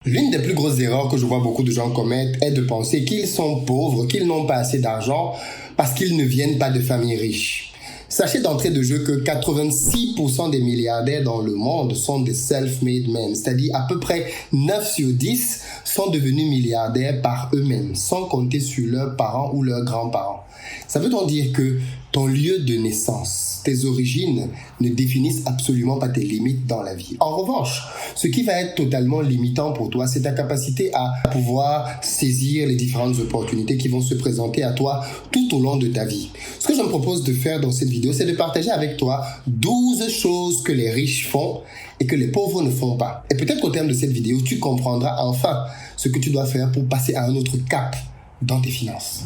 L'une des plus grosses erreurs que je vois beaucoup de gens commettre est de penser qu'ils sont pauvres, qu'ils n'ont pas assez d'argent parce qu'ils ne viennent pas de familles riches. Sachez d'entrée de jeu que 86% des milliardaires dans le monde sont des self-made men, c'est-à-dire à peu près 9 sur 10 sont devenus milliardaires par eux-mêmes, sans compter sur leurs parents ou leurs grands-parents. Ça veut donc dire que ton lieu de naissance, tes origines ne définissent absolument pas tes limites dans la vie. En revanche, ce qui va être totalement limitant pour toi, c'est ta capacité à pouvoir saisir les différentes opportunités qui vont se présenter à toi tout au long de ta vie. Ce que je me propose de faire dans cette vidéo, c'est de partager avec toi 12 choses que les riches font et que les pauvres ne font pas. Et peut-être qu'au terme de cette vidéo, tu comprendras enfin ce que tu dois faire pour passer à un autre cap dans tes finances.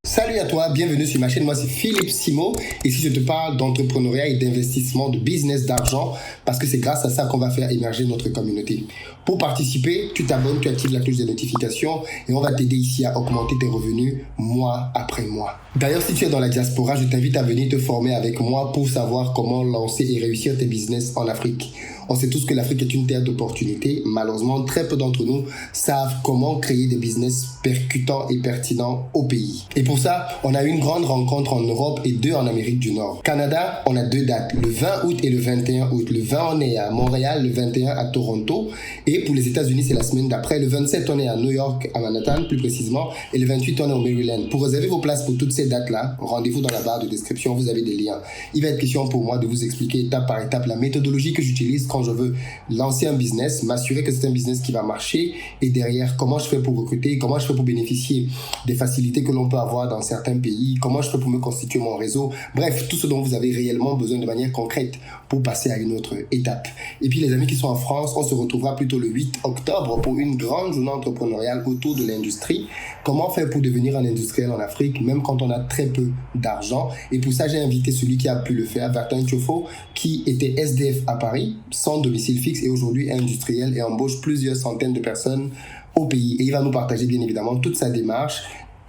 Salut à toi, bienvenue sur ma chaîne, moi c'est Philippe Simo. Ici je te parle d'entrepreneuriat et d'investissement, de business, d'argent, parce que c'est grâce à ça qu'on va faire émerger notre communauté. Pour participer, tu t'abonnes, tu actives la cloche de notification et on va t'aider ici à augmenter tes revenus mois après mois. D'ailleurs, si tu es dans la diaspora, je t'invite à venir te former avec moi pour savoir comment lancer et réussir tes business en Afrique. On sait tous que l'Afrique est une terre d'opportunités. Malheureusement, très peu d'entre nous savent comment créer des business percutants et pertinents au pays. Et pour ça, on a une grande rencontre en Europe et 2 en Amérique du Nord. Canada, on a 2 dates, le 20 août et le 21 août. Le 20, on est à Montréal, le 21 à Toronto. Et pour les États-Unis, c'est la semaine d'après. Le 27, on est à New York, à Manhattan, plus précisément. Et le 28, on est au Maryland. Pour réserver vos places pour toutes ces dates-là, rendez-vous dans la barre de description, vous avez des liens. Il va être question pour moi de vous expliquer étape par étape la méthodologie que j'utilise quand je veux lancer un business, m'assurer que c'est un business qui va marcher et derrière, comment je fais pour recruter, comment je fais pour bénéficier des facilités que l'on peut avoir dans certains pays, comment je fais pour me constituer mon réseau. Bref, tout ce dont vous avez réellement besoin de manière concrète pour passer à une autre étape. Et puis les amis qui sont en France, on se retrouvera plutôt le 8 octobre pour une grande journée entrepreneuriale autour de l'industrie. Comment faire pour devenir un industriel en Afrique, même quand on a très peu d'argent. Et pour ça, j'ai invité celui qui a pu le faire, Bertin Tiofo, qui était SDF à Paris, sans domicile fixe et aujourd'hui industriel et embauche plusieurs centaines de personnes au pays. Et il va nous partager bien évidemment toute sa démarche,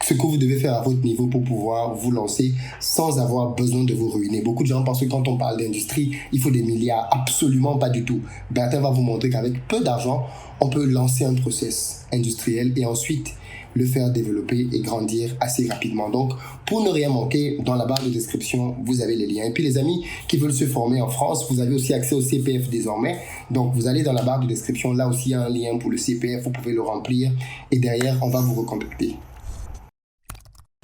ce que vous devez faire à votre niveau pour pouvoir vous lancer sans avoir besoin de vous ruiner. Beaucoup de gens pensent que quand on parle d'industrie, il faut des milliards. Absolument pas du tout. Bertin va vous montrer qu'avec peu d'argent, on peut lancer un process industriel et ensuite le faire développer et grandir assez rapidement. Donc, pour ne rien manquer, dans la barre de description, vous avez les liens. Et puis, les amis qui veulent se former en France, vous avez aussi accès au CPF désormais. Donc, vous allez dans la barre de description. Là aussi, il y a un lien pour le CPF. Vous pouvez le remplir. Et derrière, on va vous recontacter.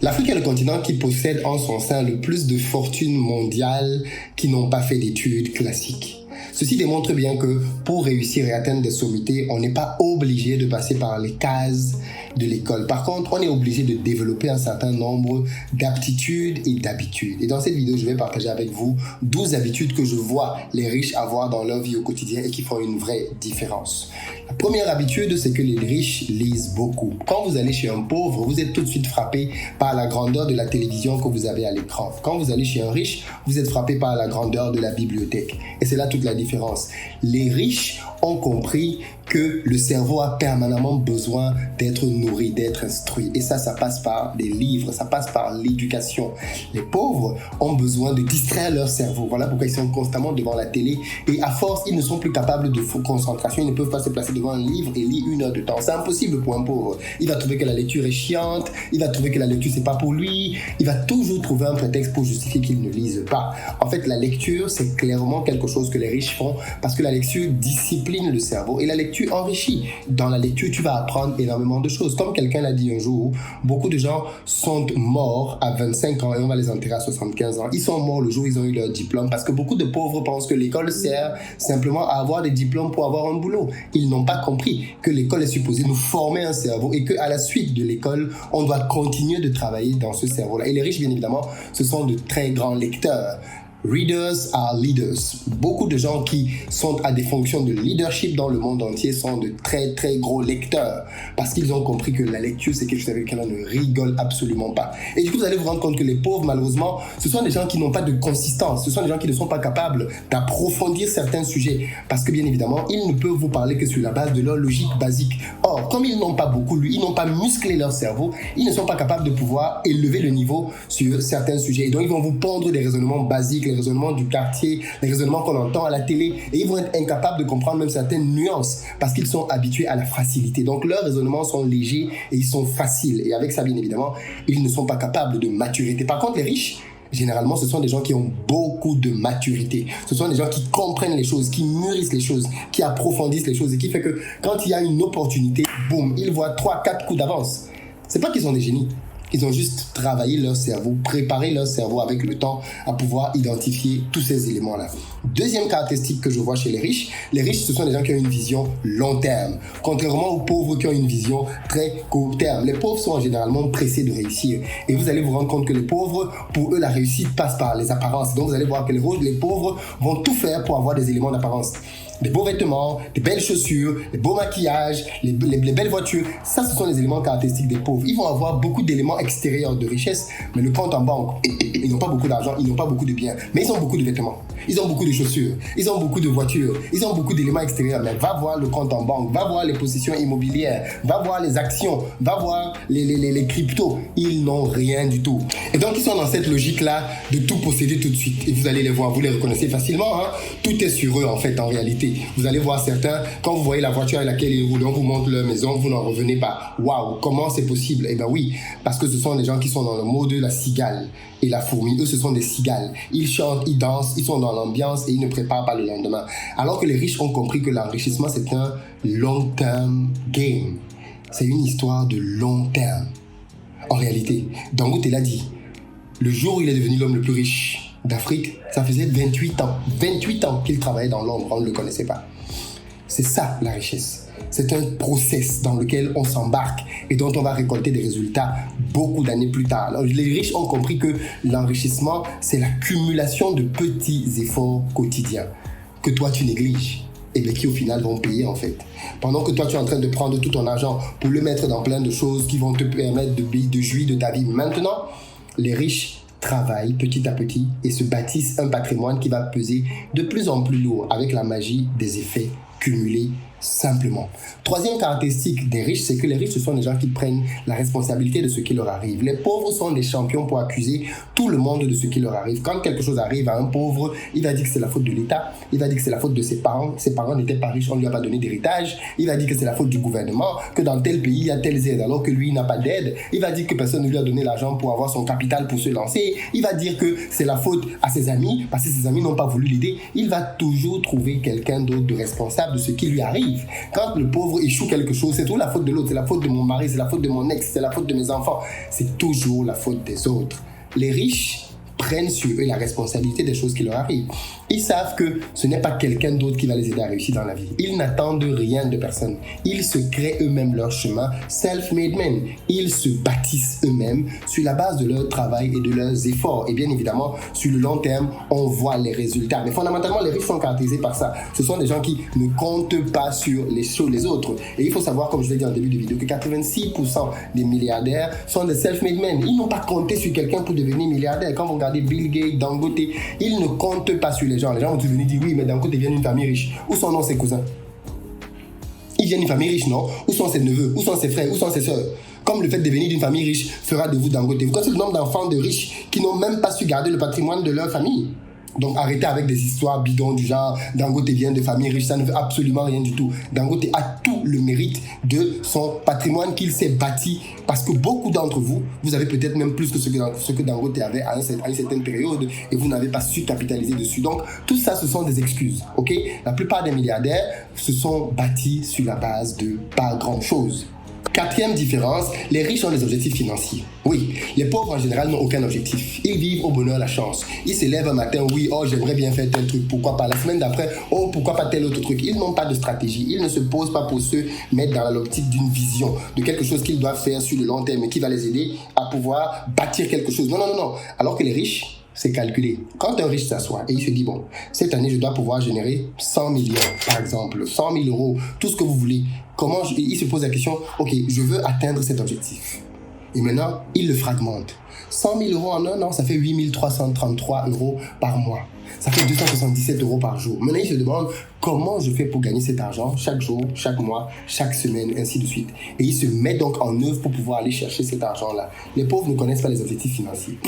L'Afrique est le continent qui possède en son sein le plus de fortunes mondiales qui n'ont pas fait d'études classiques. Ceci démontre bien que pour réussir et atteindre des sommités, on n'est pas obligé de passer par les cases de l'école. Par contre, on est obligé de développer un certain nombre d'aptitudes et d'habitudes. Et dans cette vidéo, je vais partager avec vous 12 habitudes que je vois les riches avoir dans leur vie au quotidien et qui font une vraie différence. La première habitude, c'est que les riches lisent beaucoup. Quand vous allez chez un pauvre, vous êtes tout de suite frappé par la grandeur de la télévision que vous avez à l'écran. Quand vous allez chez un riche, vous êtes frappé par la grandeur de la bibliothèque. Et c'est là toute la différence. Les riches ont compris que le cerveau a permanemment besoin d'être nourri, d'être instruit. Et ça passe par des livres, ça passe par l'éducation. Les pauvres ont besoin de distraire leur cerveau. Voilà pourquoi ils sont constamment devant la télé. Et à force, ils ne sont plus capables de concentration. Ils ne peuvent pas se placer devant un livre et lire 1 heure de temps. C'est impossible pour un pauvre. Il va trouver que la lecture est chiante. Il va trouver que la lecture, c'est pas pour lui. Il va toujours trouver un prétexte pour justifier qu'il ne lise pas. En fait, la lecture, c'est clairement quelque chose que les riches font parce que la lecture discipline le cerveau et la lecture enrichit. Dans la lecture, tu vas apprendre énormément de choses. Comme quelqu'un l'a dit un jour, beaucoup de gens sont morts à 25 ans et on va les enterrer à 75 ans. Ils sont morts le jour où ils ont eu leur diplôme parce que beaucoup de pauvres pensent que l'école sert simplement à avoir des diplômes pour avoir un boulot. Ils n'ont pas compris que l'école est supposée nous former un cerveau et qu'à la suite de l'école, on doit continuer de travailler dans ce cerveau-là. Et les riches, bien évidemment, ce sont de très grands lecteurs. Readers are leaders. Beaucoup de gens qui sont à des fonctions de leadership dans le monde entier sont de très très gros lecteurs parce qu'ils ont compris que la lecture c'est quelque chose avec lequel on ne rigole absolument pas. Et du coup vous allez vous rendre compte que les pauvres malheureusement ce sont des gens qui n'ont pas de consistance, ce sont des gens qui ne sont pas capables d'approfondir certains sujets parce que bien évidemment ils ne peuvent vous parler que sur la base de leur logique basique. Or comme ils n'ont pas beaucoup lu, ils n'ont pas musclé leur cerveau, ils ne sont pas capables de pouvoir élever le niveau sur certains sujets et donc ils vont vous pondre des raisonnements basiques, les raisonnements du quartier, les raisonnements qu'on entend à la télé, et ils vont être incapables de comprendre même certaines nuances parce qu'ils sont habitués à la facilité. Donc leurs raisonnements sont légers et ils sont faciles. Et avec ça, bien évidemment, ils ne sont pas capables de maturité. Par contre, les riches, généralement, ce sont des gens qui ont beaucoup de maturité. Ce sont des gens qui comprennent les choses, qui mûrissent les choses, qui approfondissent les choses et qui fait que quand il y a une opportunité, boum, ils voient 3-4 coups d'avance. C'est pas qu'ils sont des génies. Ils ont juste travaillé leur cerveau, préparé leur cerveau avec le temps à pouvoir identifier tous ces éléments-là. Deuxième caractéristique que je vois chez les riches, ce sont des gens qui ont une vision long terme, contrairement aux pauvres qui ont une vision très court terme. Les pauvres sont généralement pressés de réussir et vous allez vous rendre compte que les pauvres, pour eux, la réussite passe par les apparences. Donc vous allez voir que les pauvres vont tout faire pour avoir des éléments d'apparence. Des beaux vêtements, des belles chaussures, des beaux maquillages, les belles voitures. Ça, ce sont les éléments caractéristiques des pauvres. Ils vont avoir beaucoup d'éléments extérieurs de richesse, mais le compte en banque, ils n'ont pas beaucoup d'argent, ils n'ont pas beaucoup de biens, mais ils ont beaucoup de vêtements, ils ont beaucoup de chaussures, ils ont beaucoup de voitures, ils ont beaucoup d'éléments extérieurs. Mais va voir le compte en banque, va voir les positions immobilières, va voir les actions, va voir les cryptos. Ils n'ont rien du tout. Et donc, ils sont dans cette logique-là de tout posséder tout de suite. Et vous allez les voir, vous les reconnaissez facilement. Hein? Tout est sur eux, en fait, en réalité. Vous allez voir certains, quand vous voyez la voiture avec laquelle ils roulent, on vous montre leur maison, vous n'en revenez pas. Waouh, comment c'est possible? Eh bien oui, parce que ce sont des gens qui sont dans le mode de la cigale et la fourmi. Eux, ce sont des cigales. Ils chantent, ils dansent, ils sont dans l'ambiance et ils ne préparent pas le lendemain. Alors que les riches ont compris que l'enrichissement, c'est un long-term game. C'est une histoire de long terme. En réalité, Dangote l'a dit. Le jour où il est devenu l'homme le plus riche d'Afrique, ça faisait 28 ans. 28 ans qu'il travaillait dans l'ombre, on ne le connaissait pas. C'est ça la richesse. C'est un process dans lequel on s'embarque et dont on va récolter des résultats beaucoup d'années plus tard. Alors, les riches ont compris que l'enrichissement, c'est l'accumulation de petits efforts quotidiens que toi tu négliges et bien qui au final vont payer en fait. Pendant que toi tu es en train de prendre tout ton argent pour le mettre dans plein de choses qui vont te permettre de jouir de ta vie maintenant, les riches travaillent petit à petit et se bâtissent un patrimoine qui va peser de plus en plus lourd avec la magie des effets cumulés simplement. Troisième caractéristique des riches, c'est que les riches, ce sont des gens qui prennent la responsabilité de ce qui leur arrive. Les pauvres sont des champions pour accuser tout le monde de ce qui leur arrive. Quand quelque chose arrive à un pauvre, il va dire que c'est la faute de l'État, il va dire que c'est la faute de ses parents n'étaient pas riches, on ne lui a pas donné d'héritage, il va dire que c'est la faute du gouvernement, que dans tel pays, il y a telles aides alors que lui, il n'a pas d'aide, il va dire que personne ne lui a donné l'argent pour avoir son capital pour se lancer, il va dire que c'est la faute à ses amis parce que ses amis n'ont pas voulu l'aider. Il va toujours trouver quelqu'un d'autre de responsable de ce qui lui arrive. Quand le pauvre échoue quelque chose, c'est toujours la faute de l'autre, c'est la faute de mon mari, c'est la faute de mon ex, c'est la faute de mes enfants. C'est toujours la faute des autres. Les riches prennent sur eux la responsabilité des choses qui leur arrivent. Ils savent que ce n'est pas quelqu'un d'autre qui va les aider à réussir dans la vie. Ils n'attendent rien de personne. Ils se créent eux-mêmes leur chemin, self-made men. Ils se bâtissent eux-mêmes sur la base de leur travail et de leurs efforts. Et bien évidemment, sur le long terme, on voit les résultats. Mais fondamentalement, les riches sont caractérisés par ça. Ce sont des gens qui ne comptent pas sur les autres. Et il faut savoir, comme je l'ai dit en début de vidéo, que 86% des milliardaires sont des self-made men. Ils n'ont pas compté sur quelqu'un pour devenir milliardaire. Quand vous regardez Bill Gates, Dangote, ils ne comptent pas sur les gens. Les gens vont toujours venir dire oui, mais Dangote vient d'une famille riche. Où sont ses cousins? Ils viennent d'une famille riche, non? Où sont ses neveux? Où sont ses frères? Où sont ses sœurs? Comme le fait de venir d'une famille riche fera de vous Dangote. Vous connaissez le nombre d'enfants de riches qui n'ont même pas su garder le patrimoine de leur famille. Donc arrêtez avec des histoires bidons du genre Dangote vient de famille riche, ça ne veut absolument rien du tout. Dangote a tout le mérite de son patrimoine qu'il s'est bâti parce que beaucoup d'entre vous, vous avez peut-être même plus que ce que Dangote avait à une certaine période et vous n'avez pas su capitaliser dessus. Donc tout ça, ce sont des excuses, ok? La plupart des milliardaires se sont bâtis sur la base de pas grand-chose. Quatrième différence, les riches ont des objectifs financiers. Oui, les pauvres en général n'ont aucun objectif. Ils vivent au bonheur, la chance. Ils se lèvent un matin, oui, oh j'aimerais bien faire tel truc, pourquoi pas. La semaine d'après, oh pourquoi pas tel autre truc. Ils n'ont pas de stratégie. Ils ne se posent pas pour se mettre dans l'optique d'une vision, de quelque chose qu'ils doivent faire sur le long terme et qui va les aider à pouvoir bâtir quelque chose. Non. Alors que les riches, c'est calculé. Quand un riche s'assoit et il se dit, bon, cette année, je dois pouvoir générer 100 millions, par exemple, 100 000 euros, tout ce que vous voulez. Il se pose la question, ok, je veux atteindre cet objectif. Et maintenant, il le fragmente. 100 000 euros en un an, ça fait 8 333 euros par mois. Ça fait 277 euros par jour. Maintenant, il se demande comment je fais pour gagner cet argent chaque jour, chaque mois, chaque semaine, ainsi de suite. Et il se met donc en œuvre pour pouvoir aller chercher cet argent-là. Les pauvres ne connaissent pas les objectifs financiers.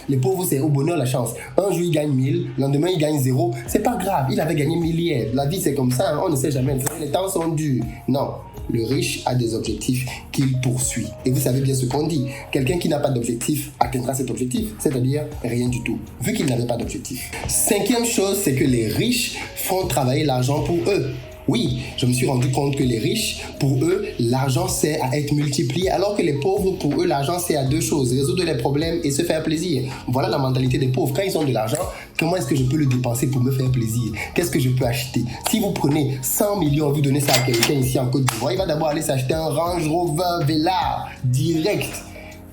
Les pauvres, c'est au bonheur la chance. Un jour, il gagne 1000, le lendemain, il gagne 0. C'est pas grave, il avait gagné 1000 hier. La vie, c'est comme ça, hein. On ne sait jamais. Les temps sont durs. Non, le riche a des objectifs qu'il poursuit. Et vous savez bien ce qu'on dit. Quelqu'un qui n'a pas d'objectif atteindra cet objectif, c'est-à-dire rien du tout, vu qu'il n'avait pas d'objectif. Cinquième chose, c'est que les riches font travailler l'argent pour eux. Oui, je me suis rendu compte que les riches, pour eux, l'argent sert à être multiplié, alors que les pauvres, pour eux, l'argent sert à deux choses, résoudre les problèmes et se faire plaisir. Voilà la mentalité des pauvres. Quand ils ont de l'argent, comment est-ce que je peux le dépenser pour me faire plaisir? Qu'est-ce que je peux acheter? Si vous prenez 100 millions, vous donnez ça à quelqu'un ici en Côte d'Ivoire, il va d'abord aller s'acheter un Range Rover Velar, direct.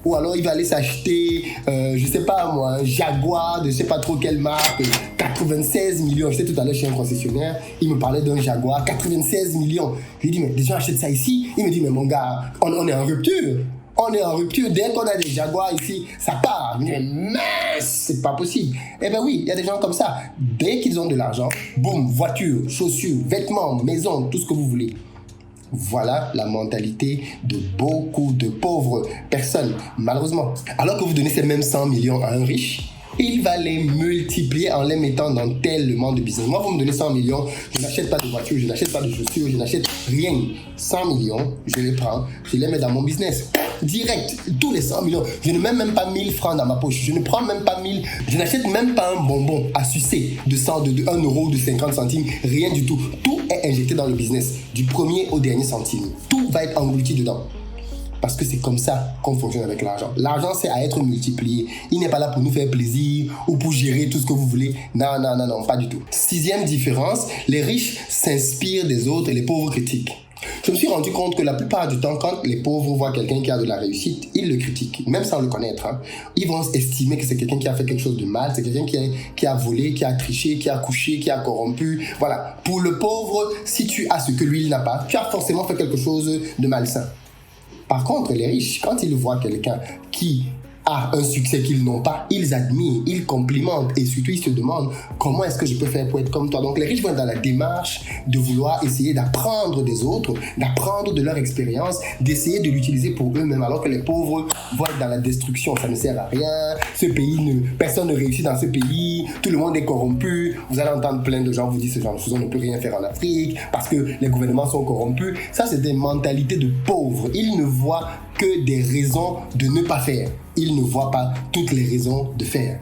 Ou alors il va aller s'acheter, je sais pas moi, un Jaguar de je sais pas trop quelle marque, 96 millions. J'étais tout à l'heure chez un concessionnaire, il me parlait d'un Jaguar, 96 millions. Je lui dis, mais les gens achètent ça ici? Il me dit, mais mon gars, on est en rupture. On est en rupture. Dès qu'on a des Jaguars ici, ça part. Je me dis, mais mince, c'est pas possible. Eh ben oui, il y a des gens comme ça. Dès qu'ils ont de l'argent, boum, voiture, chaussures, vêtements, maison, tout ce que vous voulez. Voilà la mentalité de beaucoup de pauvres personnes, malheureusement. Alors que vous donnez ces mêmes 100 millions à un riche, il va les multiplier en les mettant dans tellement de business. Moi, vous me donnez 100 millions, je n'achète pas de voiture, je n'achète pas de chaussures, je n'achète rien. 100 millions, je les prends, je les mets dans mon business. Direct, tous les 100 millions. Je ne mets même pas 1000 francs dans ma poche. Je ne prends même pas 1000, je n'achète même pas un bonbon à sucer de 100, de 1 euro, de 50 centimes, rien du tout. Tout est injecté dans le business, du premier au dernier centime. Tout va être englouti dedans. Parce que c'est comme ça qu'on fonctionne avec l'argent. L'argent, c'est à être multiplié. Il n'est pas là pour nous faire plaisir ou pour gérer tout ce que vous voulez. Non, non, non, non, pas du tout. Sixième différence, les riches s'inspirent des autres et les pauvres critiquent. Je me suis rendu compte que la plupart du temps, quand les pauvres voient quelqu'un qui a de la réussite, ils le critiquent, même sans le connaître. Hein. Ils vont estimer que c'est quelqu'un qui a fait quelque chose de mal, c'est quelqu'un qui a volé, qui a triché, qui a couché, qui a corrompu. Voilà. Pour le pauvre, si tu as ce que lui, il n'a pas, tu as forcément fait quelque chose de malsain. Par contre, les riches, quand ils voient quelqu'un qui a un succès qu'ils n'ont pas, ils admirent, ils complimentent et surtout ils se demandent comment est-ce que je peux faire pour être comme toi. Donc les riches vont être dans la démarche de vouloir essayer d'apprendre des autres, d'apprendre de leur expérience, d'essayer de l'utiliser pour eux-mêmes, alors que les pauvres vont être dans la destruction. Ça ne sert à rien, personne ne réussit dans ce pays, tout le monde est corrompu. Vous allez entendre plein de gens vous dire ce genre de choses, on ne peut rien faire en Afrique parce que les gouvernements sont corrompus. Ça, c'est des mentalités de pauvres. Ils ne voient que des raisons de ne pas faire. Ils ne voient pas toutes les raisons de faire.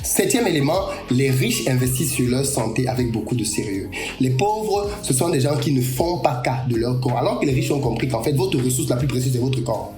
Septième élément, les riches investissent sur leur santé avec beaucoup de sérieux. Les pauvres, ce sont des gens qui ne font pas cas de leur corps, alors que les riches ont compris qu'en fait, votre ressource la plus précieuse est votre corps.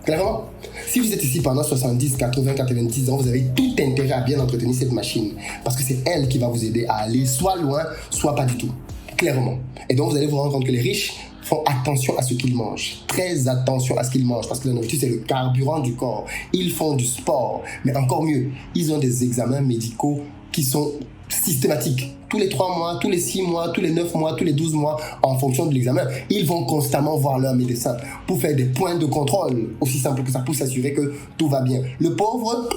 Clairement, si vous êtes ici pendant 70, 80, 90 ans, vous avez tout intérêt à bien entretenir cette machine, parce que c'est elle qui va vous aider à aller soit loin, soit pas du tout. Clairement. Et donc, vous allez vous rendre compte que les riches font attention à ce qu'ils mangent. Très attention à ce qu'ils mangent, parce que la nourriture, c'est le carburant du corps. Ils font du sport. Mais encore mieux, ils ont des examens médicaux qui sont systématiques. Tous les 3 mois, tous les 6 mois, tous les 9 mois, tous les 12 mois, en fonction de l'examen, ils vont constamment voir leur médecin pour faire des points de contrôle, aussi simple que ça, pour s'assurer que tout va bien. Le pauvre,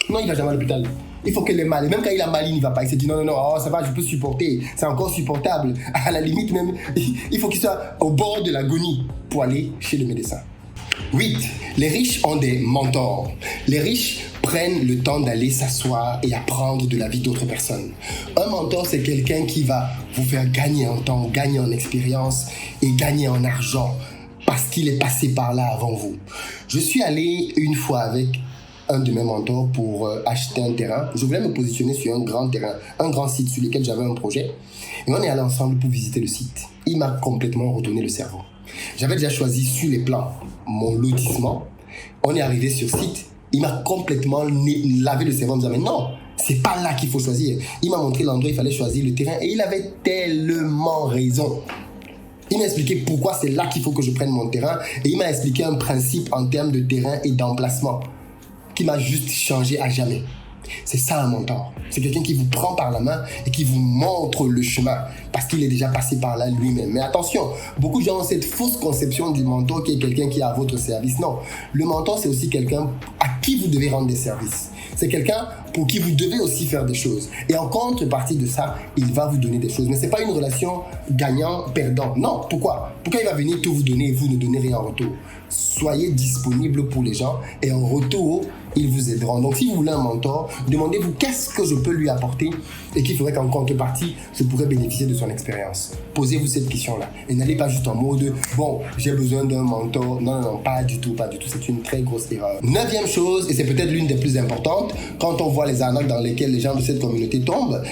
non, il va jamais à l'hôpital. Il faut qu'il ait mal. Et même quand il a mal, il n'y va pas. Il se dit non, non, non, oh, ça va, je peux supporter. C'est encore supportable. À la limite même, il faut qu'il soit au bord de l'agonie pour aller chez le médecin. 8. Les riches ont des mentors. Les riches prennent le temps d'aller s'asseoir et apprendre de la vie d'autres personnes. Un mentor, c'est quelqu'un qui va vous faire gagner en temps, gagner en expérience et gagner en argent parce qu'il est passé par là avant vous. Je suis allé une fois avec un de mes mentors pour acheter un terrain. Je voulais me positionner sur un grand terrain, un grand site sur lequel j'avais un projet. Et on est allé ensemble pour visiter le site. Il m'a complètement retourné le cerveau. J'avais déjà choisi sur les plans mon lotissement. On est arrivé sur site. Il m'a complètement lavé le cerveau en me disant mais non, c'est pas là qu'il faut choisir. Il m'a montré l'endroit où il fallait choisir le terrain et il avait tellement raison. Il m'a expliqué pourquoi c'est là qu'il faut que je prenne mon terrain et il m'a expliqué un principe en termes de terrain et d'emplacement qui m'a juste changé à jamais. C'est ça un mentor. C'est quelqu'un qui vous prend par la main et qui vous montre le chemin parce qu'il est déjà passé par là lui-même. Mais attention, beaucoup de gens ont cette fausse conception du mentor qui est quelqu'un qui est à votre service. Non, le mentor c'est aussi quelqu'un à qui vous devez rendre des services. C'est quelqu'un pour qui vous devez aussi faire des choses. Et en contrepartie de ça, il va vous donner des choses. Mais ce n'est pas une relation gagnant-perdant. Non, pourquoi? Pourquoi il va venir tout vous donner et vous ne donnez rien en retour? Soyez disponible pour les gens et en retour, ils vous aideront. Donc si vous voulez un mentor, demandez-vous qu'est-ce que je peux lui apporter et qui ferait qu'en contrepartie, je pourrais bénéficier de son expérience. Posez-vous cette question-là et n'allez pas juste en mode « bon, j'ai besoin d'un mentor ». Non, pas du tout. C'est une très grosse erreur. 9e chose, et c'est peut-être l'une des plus importantes, quand on voit les arnaques dans lesquelles les gens de cette communauté tombent,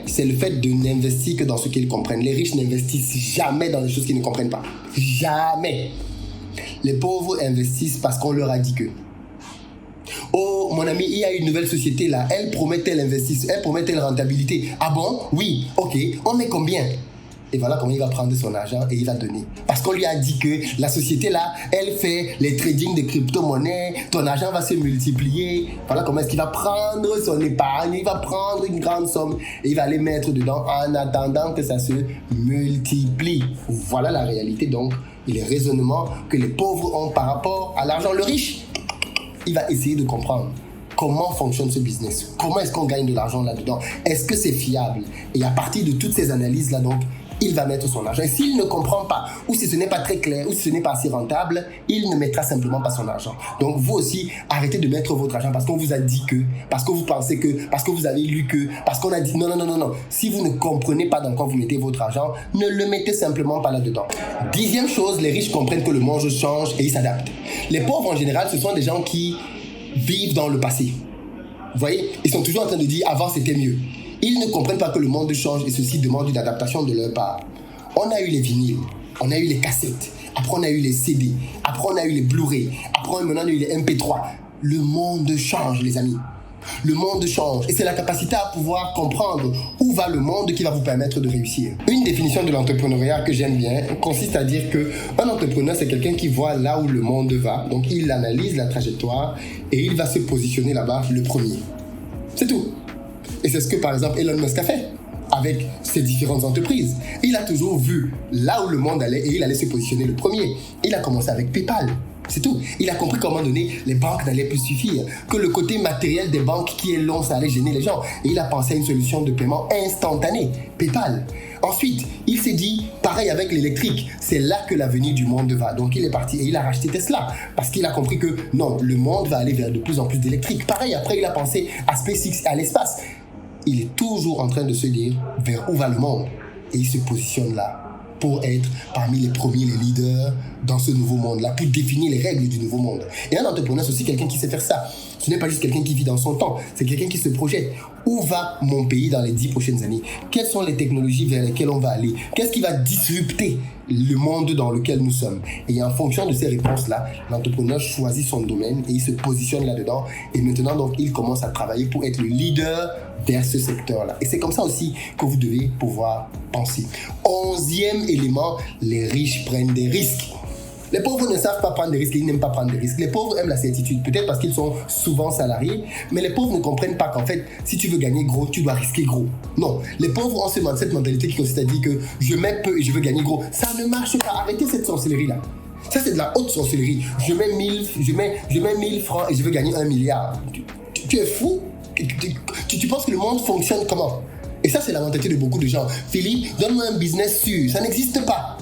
c'est le fait de n'investir que dans ce qu'ils comprennent. Les riches n'investissent jamais dans les choses qu'ils ne comprennent pas. Jamais. Les pauvres investissent parce qu'on leur a dit que. Oh, mon ami, il y a une nouvelle société là, elle promet telle investissement, elle promet telle rentabilité. Ah bon? Oui, ok, on met combien? Et voilà comment il va prendre son argent et il va donner. Parce qu'on lui a dit que la société là, elle fait les trading de crypto-monnaies, ton argent va se multiplier. Voilà comment est-ce qu'il va prendre son épargne, il va prendre une grande somme et il va les mettre dedans en attendant que ça se multiplie. Voilà la réalité donc et les raisonnements que les pauvres ont par rapport à l'argent. Le riche, il va essayer de comprendre comment fonctionne ce business, comment est-ce qu'on gagne de l'argent là-dedans, est-ce que c'est fiable? Et à partir de toutes ces analyses-là, donc, il va mettre son argent. Et s'il ne comprend pas, ou si ce n'est pas très clair, ou si ce n'est pas assez rentable, il ne mettra simplement pas son argent. Donc vous aussi, arrêtez de mettre votre argent parce qu'on vous a dit que, parce que vous pensez que, parce que vous avez lu que, parce qu'on a dit non. Si vous ne comprenez pas dans quoi vous mettez votre argent, ne le mettez simplement pas là-dedans. 10e chose, les riches comprennent que le monde change et ils s'adaptent. Les pauvres en général, ce sont des gens qui vivent dans le passé. Vous voyez, ils sont toujours en train de dire avant c'était mieux. Ils ne comprennent pas que le monde change et ceci demande une adaptation de leur part. On a eu les vinyles, on a eu les cassettes, après on a eu les CD, après on a eu les Blu-ray, après maintenant on a eu les MP3. Le monde change, les amis. Le monde change et c'est la capacité à pouvoir comprendre où va le monde qui va vous permettre de réussir. Une définition de l'entrepreneuriat que j'aime bien consiste à dire qu'un entrepreneur, c'est quelqu'un qui voit là où le monde va. Donc il analyse la trajectoire et il va se positionner là-bas le premier. C'est tout. Et c'est ce que par exemple Elon Musk a fait avec ses différentes entreprises. Il a toujours vu là où le monde allait et il allait se positionner le premier. Il a commencé avec PayPal. C'est tout. Il a compris qu'à un moment donné, les banques n'allaient plus suffire. Que le côté matériel des banques qui est long, ça allait gêner les gens. Et il a pensé à une solution de paiement instantané, PayPal. Ensuite, il s'est dit, pareil avec l'électrique, c'est là que l'avenir du monde va. Donc il est parti et il a racheté Tesla. Parce qu'il a compris que non, le monde va aller vers de plus en plus d'électrique. Pareil, après il a pensé à SpaceX, à l'espace. Il est toujours en train de se dire vers où va le monde. Et il se positionne là pour être parmi les premiers, les leaders dans ce nouveau monde-là, pour définir les règles du nouveau monde. Et un entrepreneur, c'est aussi quelqu'un qui sait faire ça. Ce n'est pas juste quelqu'un qui vit dans son temps, c'est quelqu'un qui se projette. Où va mon pays dans les 10 prochaines années? Quelles sont les technologies vers lesquelles on va aller? Qu'est-ce qui va disrupter le monde dans lequel nous sommes? Et en fonction de ces réponses-là, l'entrepreneur choisit son domaine et il se positionne là-dedans. Et maintenant, donc, il commence à travailler pour être le leader vers ce secteur-là. Et c'est comme ça aussi que vous devez pouvoir penser. 11e élément, les riches prennent des risques. Les pauvres ne savent pas prendre des risques, ils n'aiment pas prendre des risques. Les pauvres aiment la certitude, peut-être parce qu'ils sont souvent salariés, mais les pauvres ne comprennent pas qu'en fait, si tu veux gagner gros, tu dois risquer gros. Non, les pauvres ont cette mentalité qui consiste à dire que je mets peu et je veux gagner gros. Ça ne marche pas, arrêtez cette sorcellerie-là. Ça, c'est de la haute sorcellerie. Je mets 1000 francs et je veux gagner 1 milliard. Tu es fou? Tu penses que le monde fonctionne comment? Et ça, c'est la mentalité de beaucoup de gens. Philippe, donne-moi un business sûr. Ça n'existe pas.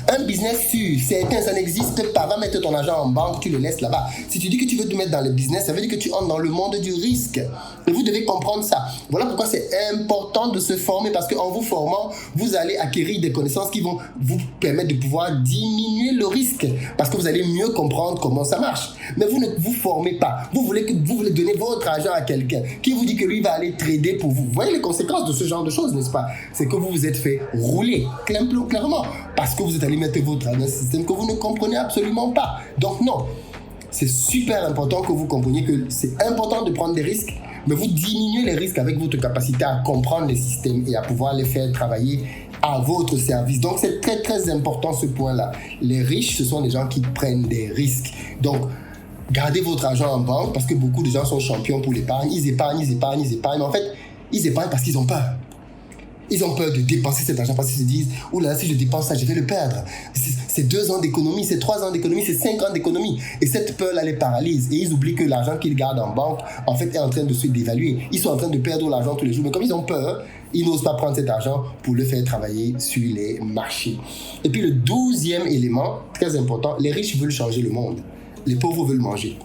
Un business sûr, certain, ça n'existe pas. Va mettre ton argent en banque, tu le laisses là-bas. Si tu dis que tu veux te mettre dans le business, ça veut dire que tu entres dans le monde du risque. Et vous devez comprendre ça. Voilà pourquoi c'est important de se former, parce qu'en vous formant, vous allez acquérir des connaissances qui vont vous permettre de pouvoir diminuer le risque, parce que vous allez mieux comprendre comment ça marche. Mais vous ne vous formez pas. Vous voulez donner votre argent à quelqu'un qui vous dit que lui va aller trader pour vous. Vous voyez les conséquences de ce genre de choses, n'est-ce pas? C'est que vous vous êtes fait rouler, clairement, parce que vous êtes allé mettre votre argent dans un système que vous ne comprenez absolument pas. Donc non, c'est super important que vous compreniez que c'est important de prendre des risques, mais vous diminuez les risques avec votre capacité à comprendre les systèmes et à pouvoir les faire travailler à votre service. Donc c'est très très important ce point-là. Les riches, ce sont des gens qui prennent des risques. Donc gardez votre argent en banque, parce que beaucoup de gens sont champions pour l'épargne. Ils épargnent. En fait, ils épargnent parce qu'ils ont peur. Ils ont peur de dépenser cet argent parce qu'ils se disent « Ouh là, si je dépense ça, je vais le perdre. » C'est 2 ans d'économie, c'est 3 ans d'économie, c'est 5 ans d'économie. Et cette peur-là les paralyse. Et ils oublient que l'argent qu'ils gardent en banque, en fait, est en train de se dévaluer. Ils sont en train de perdre l'argent tous les jours. Mais comme ils ont peur, ils n'osent pas prendre cet argent pour le faire travailler sur les marchés. Et puis le 12e élément, très important, les riches veulent changer le monde. Les pauvres veulent manger.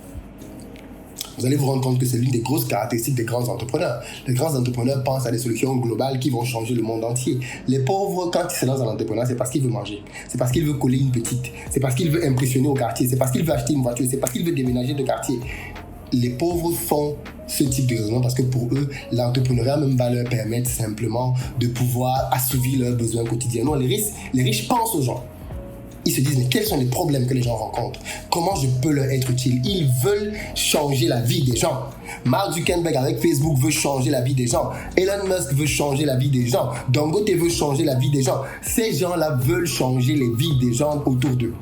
Vous allez vous rendre compte que c'est l'une des grosses caractéristiques des grands entrepreneurs. Les grands entrepreneurs pensent à des solutions globales qui vont changer le monde entier. Les pauvres, quand ils se lancent dans l'entrepreneuriat, c'est parce qu'ils veulent manger. C'est parce qu'ils veulent coller une petite. C'est parce qu'ils veulent impressionner au quartier. C'est parce qu'ils veulent acheter une voiture. C'est parce qu'ils veulent déménager de quartier. Les pauvres font ce type de raisonnement parce que pour eux, l'entrepreneuriat même va leur permettre simplement de pouvoir assouvir leurs besoins quotidiens. Non, les riches pensent aux gens. Ils se disent, mais quels sont les problèmes que les gens rencontrent? Comment je peux leur être utile? Ils veulent changer la vie des gens. Mark Zuckerberg avec Facebook veut changer la vie des gens. Elon Musk veut changer la vie des gens. Dangote veut changer la vie des gens. Ces gens-là veulent changer les vies des gens autour d'eux.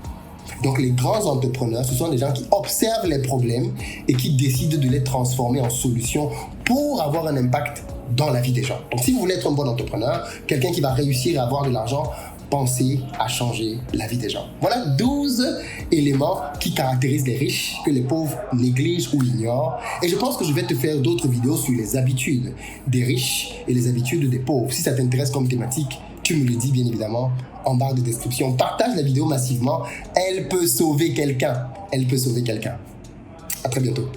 Donc les grands entrepreneurs, ce sont des gens qui observent les problèmes et qui décident de les transformer en solutions pour avoir un impact dans la vie des gens. Donc si vous voulez être un bon entrepreneur, quelqu'un qui va réussir à avoir de l'argent, pensez à changer la vie des gens. Voilà 12 éléments qui caractérisent les riches que les pauvres négligent ou ignorent. Et je pense que je vais te faire d'autres vidéos sur les habitudes des riches et les habitudes des pauvres. Si ça t'intéresse comme thématique, tu me le dis bien évidemment en barre de description. Partage la vidéo massivement. Elle peut sauver quelqu'un. Elle peut sauver quelqu'un. À très bientôt.